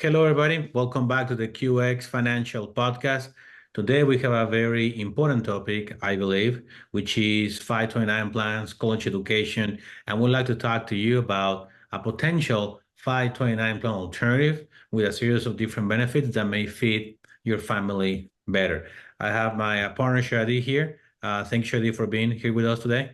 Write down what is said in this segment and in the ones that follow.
Hello, everybody. Welcome back to the QX Financial Podcast. Today, we have a very important topic, I believe, which is 529 plans, college education. And we'd like to talk to you about a potential 529 plan alternative with a series of different benefits that may fit your family better. I have my partner, Shadi, here. Thanks, Shadi, for being here with us today.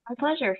My pleasure.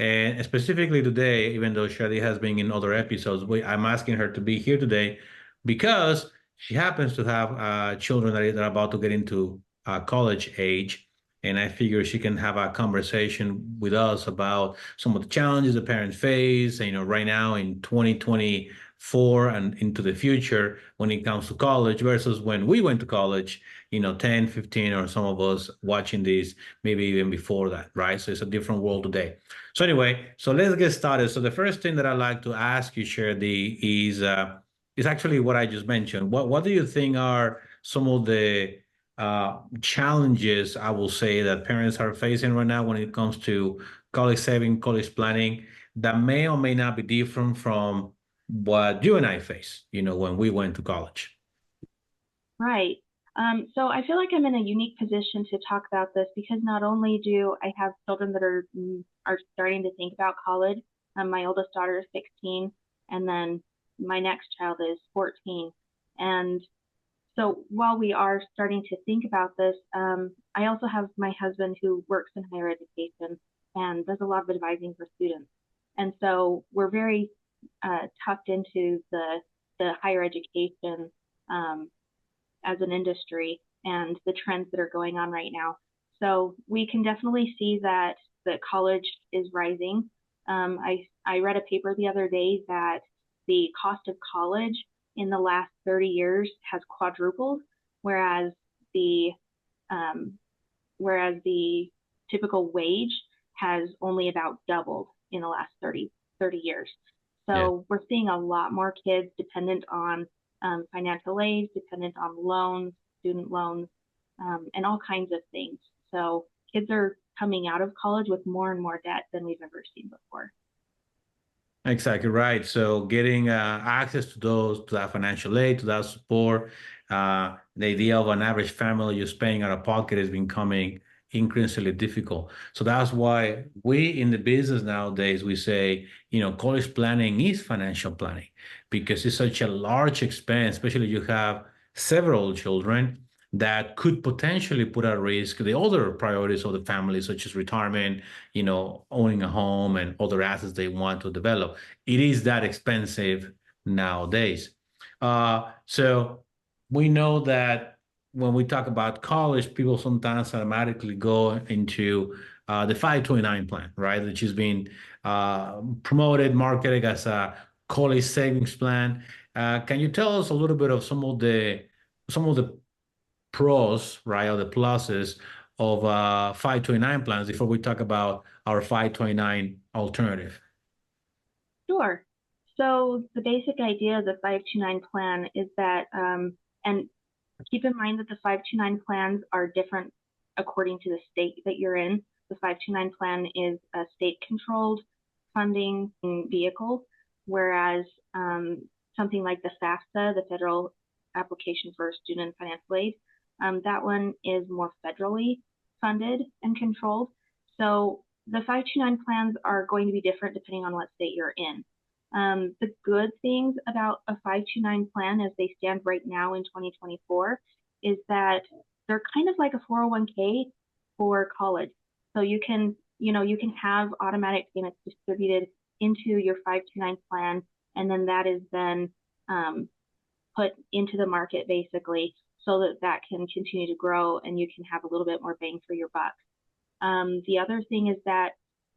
And specifically today, even though Shadi has been in other episodes, I'm asking her to be here today because she happens to have children that are about to get into college age. And I figure she can have a conversation with us about some of the challenges the parents face, right now in 2024 and into the future when it comes to college versus when we went to college, 10, 15, or some of us watching this maybe even before that, right? So it's a different world today. So anyway, so let's get started. So the first thing that I'd like to ask you, Shirley, is actually what I just mentioned. What do you think are some of the challenges, I will say, that parents are facing right now when it comes to college saving, college planning, that may or may not be different from what you and I face, when we went to college? Right. So I feel like I'm in a unique position to talk about this because not only do I have children that are starting to think about college. My oldest daughter is 16, and then my next child is 14. And so while we are starting to think about this, I also have my husband who works in higher education and does a lot of advising for students. And so we're very tucked into the higher education um, as an industry and the trends that are going on right now. So we can definitely see that college is rising. I read a paper the other day that the cost of college in the last 30 years has quadrupled, whereas the um, whereas the typical wage has only about doubled in the last 30 years. Yeah. So we're seeing a lot more kids dependent on financial aid, dependent on loans, student loans, and all kinds of things. So kids are coming out of college with more and more debt than we've ever seen before. Exactly right. So getting access to that financial aid, to that support, the idea of an average family just paying out of pocket is becoming increasingly difficult. So that's why we in the business nowadays, we say, college planning is financial planning because it's such a large expense, especially you have several children that could potentially put at risk the other priorities of the family, such as retirement, owning a home and other assets they want to develop. It is that expensive nowadays. So we know that when we talk about college, people sometimes automatically go into the 529 plan, right? Which is being promoted, marketed as a college savings plan. Can you tell us a little bit of some of the pros, right, or the pluses of 529 plans before we talk about our 529 alternative? Sure. So the basic idea of the 529 plan is that, and keep in mind that the 529 plans are different according to the state that you're in. The 529 plan is a state-controlled funding vehicle, whereas something like the FAFSA, the Federal Application for Student and Financial Aid, that one is more federally funded and controlled. So the 529 plans are going to be different depending on what state you're in. The good things about a 529 plan as they stand right now in 2024 is that they're kind of like a 401k for college. So you can have automatic payments distributed into your 529 plan, and then that is then put into the market basically so that that can continue to grow and you can have a little bit more bang for your buck. The other thing is that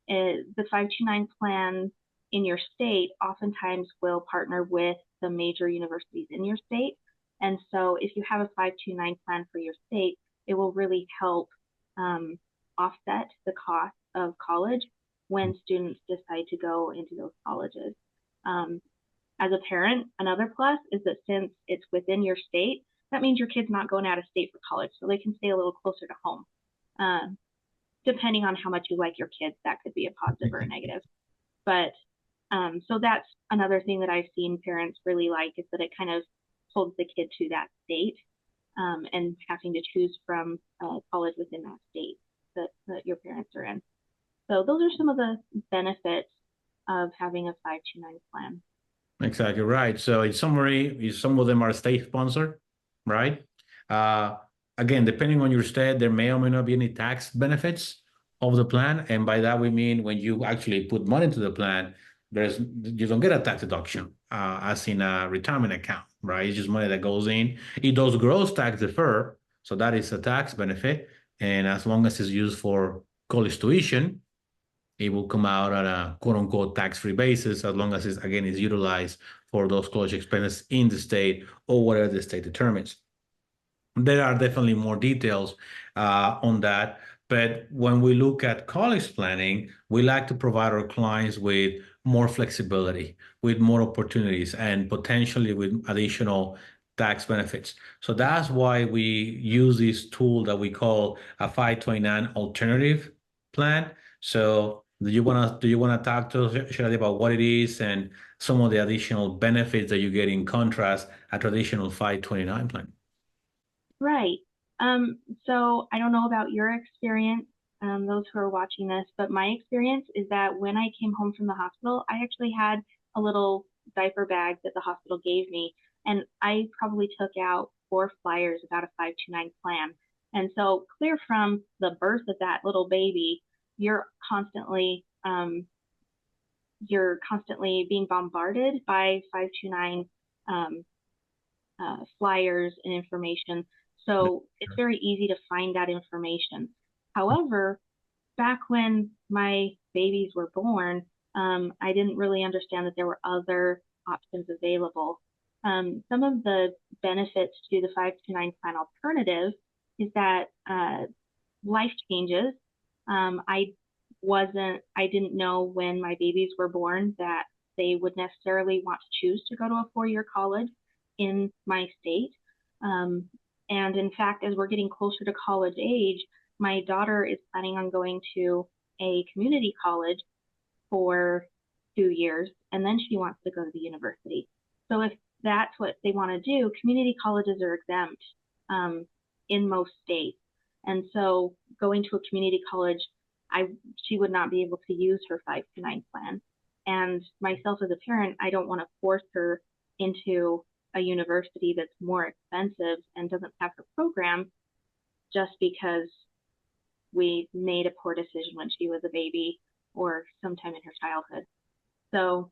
the 529 plan in your state oftentimes will partner with the major universities in your state. And so if you have a 529 plan for your state, it will really help offset the cost of college when students decide to go into those colleges. Um, as a parent, another plus is that since it's within your state, that means your kid's not going out of state for college, so they can stay a little closer to home. Depending on how much you like your kids, that could be a positive or a negative. But So that's another thing that I've seen parents really like, is that it kind of holds the kid to that state, and having to choose from college within that state that your parents are in. So those are some of the benefits of having a 529 plan. Exactly right. So in summary, some of them are state sponsored, right? Uh, Again, depending on your state, there may or may not be any tax benefits of the plan. And by that we mean when you actually put money into the plan, you don't get a tax deduction as in a retirement account, right? It's just money that goes in. It does gross tax defer, so that is a tax benefit. And as long as it's used for college tuition, it will come out on a quote unquote tax-free basis as long as it's again is utilized for those college expenses in the state or whatever the state determines. There are definitely more details on that. But when we look at college planning, we like to provide our clients with more flexibility, with more opportunities, and potentially with additional tax benefits. So that's why we use this tool that we call a 529 alternative plan. So do you wanna talk to us, Shirley, about what it is and some of the additional benefits that you get in contrast a traditional 529 plan? Right. So I don't know about your experience, those who are watching this, but my experience is that when I came home from the hospital, I actually had a little diaper bag that the hospital gave me, and I probably took out 4 flyers about a 529 plan. And so clear from the birth of that little baby, you're constantly you're constantly being bombarded by 529 um, flyers and information. So it's very easy to find that information. However, back when my babies were born, I didn't really understand that there were other options available. Some of the benefits to the 529 plan alternative is that life changes. I didn't know when my babies were born that they would necessarily want to choose to go to a 4-year college in my state. Um, and in fact, as we're getting closer to college age, my daughter is planning on going to a community college for 2 years, and then she wants to go to the university. So if that's what they want to do, community colleges are exempt um, in most states. And so going to a community college, she would not be able to use her 529 plan. And myself as a parent, I don't want to force her into a university that's more expensive and doesn't have her program just because we made a poor decision when she was a baby or sometime in her childhood. So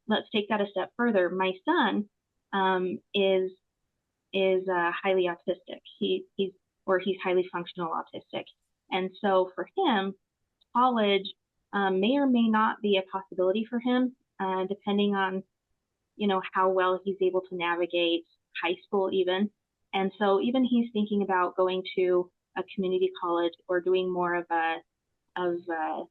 let's take that a step further. My son is highly autistic. He's highly functional autistic, and so for him, college may or may not be a possibility for him, depending on how well he's able to navigate high school even. And so even he's thinking about going to a community college or doing of a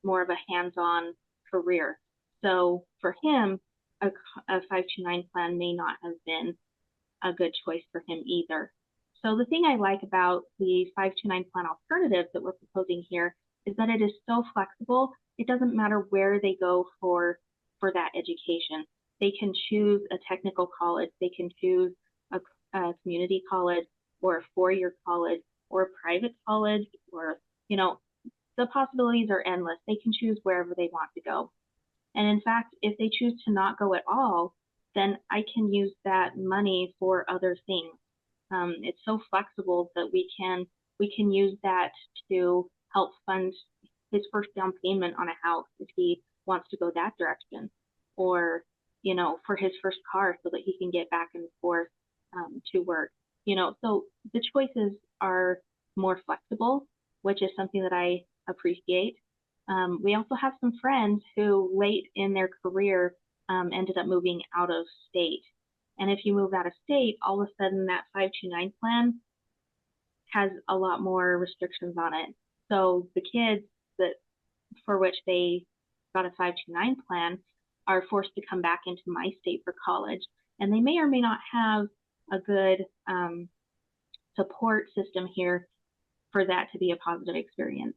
more of a hands-on career. So for him, a 529 plan may not have been a good choice for him either. So the thing I like about the 529 plan alternative that we're proposing here is that it is so flexible. It doesn't matter where they go for that education. They can choose a technical college, they can choose a community college or a 4-year college or a private college, or the possibilities are endless. They can choose wherever they want to go. And in fact, if they choose to not go at all, then I can use that money for other things. It's so flexible that we can use that to help fund his first down payment on a house if he wants to go that direction, or for his first car so that he can get back and forth to work. So the choices are more flexible, which is something that I appreciate. We also have some friends who late in their career ended up moving out of state. And if you move out of state, all of a sudden that 529 plan has a lot more restrictions on it. So the kids that for which they got a 529 plan are forced to come back into my state for college. And they may or may not have a good support system here for that to be a positive experience.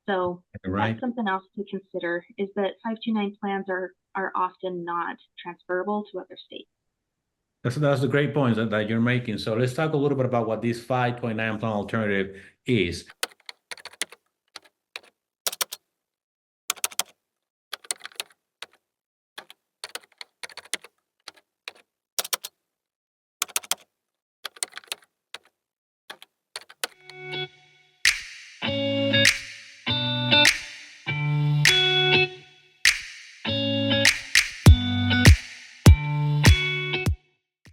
So Right. that's something else to consider, is that 529 plans are often not transferable to other states. That's a great point that you're making. So let's talk a little bit about what this 529 plan alternative is.